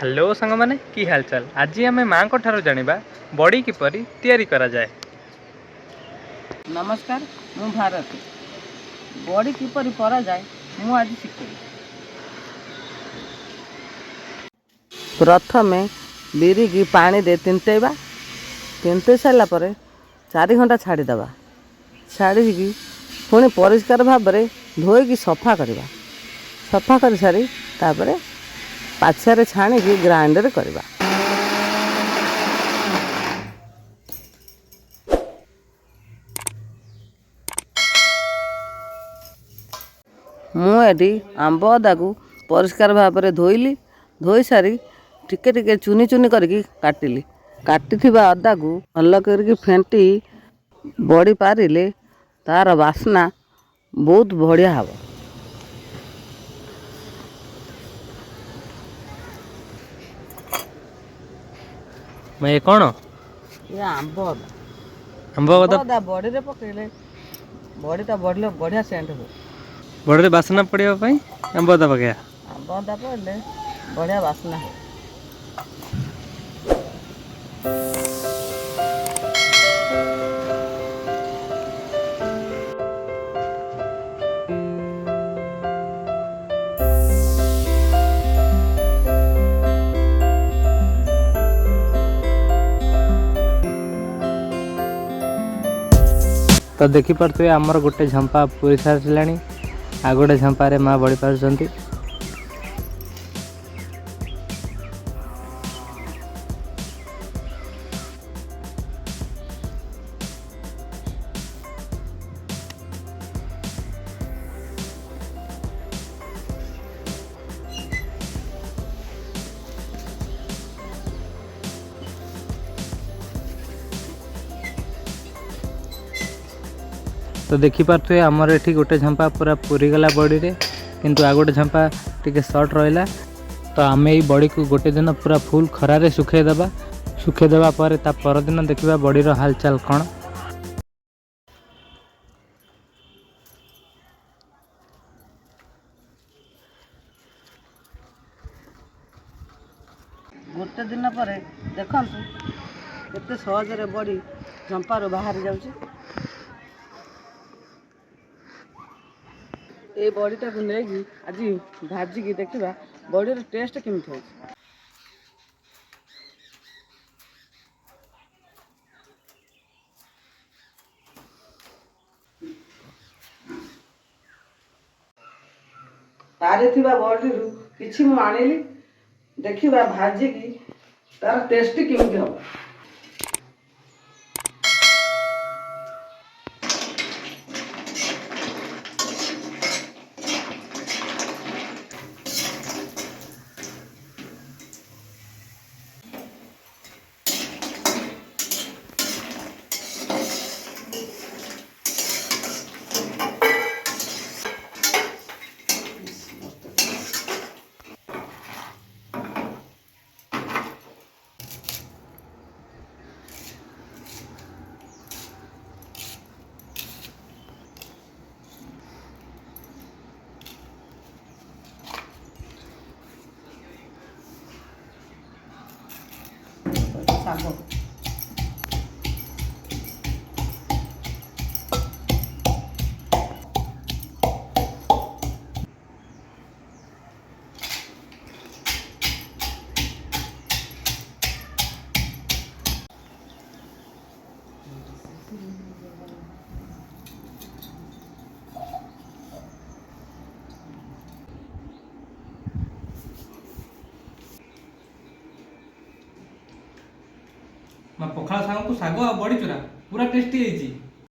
Hello सांग माने की हालचाल। आज आम माँ ठार जानिबा बड़ी किपरि तैयारी करा जाए। नमस्कार, मु भारती। बड़ी किपरि करा जाए मु आज शिखेबी। प्रथमे बिरी की पानी दे तिंतेबा, तिंते सारा पर 4 घंटा छाड़ीदबा। छाड़ी पुणी परिष्कार भाव में धोईकी सफा करवा। सफा कर सारी तापर पाछारे छाणिकी ग्राइंडर करवा। मुझे आंब अदा को परिष्कार भाव में धोइली। धोई सारी टिके टिके चुनी चुनी करके काटिली। काटी अदा को भल करके फेंटी बड़ी पारिले तार बास्ना बहुत बढ़िया हम। मैं कौन ये आंब अदा। आंब अदा बड़ी रे पकेले बड़ीटा बढ़ले बढ़िया सेंट हो। बड़े बासना पड़िया आंब अदा पकया। आंब अदा पड़ले बढ़िया बास्ना हो। तो देखी पारे आमर गोटे झंपा पूरी सारा आ गोटे झंपारे माँ बड़ी पार्टी। तो देखी पारे आमर ये गोटे झंपा पूरा पूरी गला बड़ी रे, किंतु आ गोटे झंपा टिके सर्ट रहा। तो आम ये बड़ी को गोटे दिन पूरा फुल खरारे सुखेदेबा। सुखेदेबा पर ता परदिन देखा बड़ीर हालचाल कौन। गोटे दिन पर देखु केते सहजरे बड़ी झंपारू बाहरी जाऊँ। ये बड़ीटा को लेकिन आज भाजिकी देखा बड़ीर टेस्ट केमती हो। पारी बड़ी किसी मु आनिली देखा भाजिकी तार टेस्ट केमती हम। साग पखाड़ साग को साग बड़ी चूरा पूरा टेस्टी है।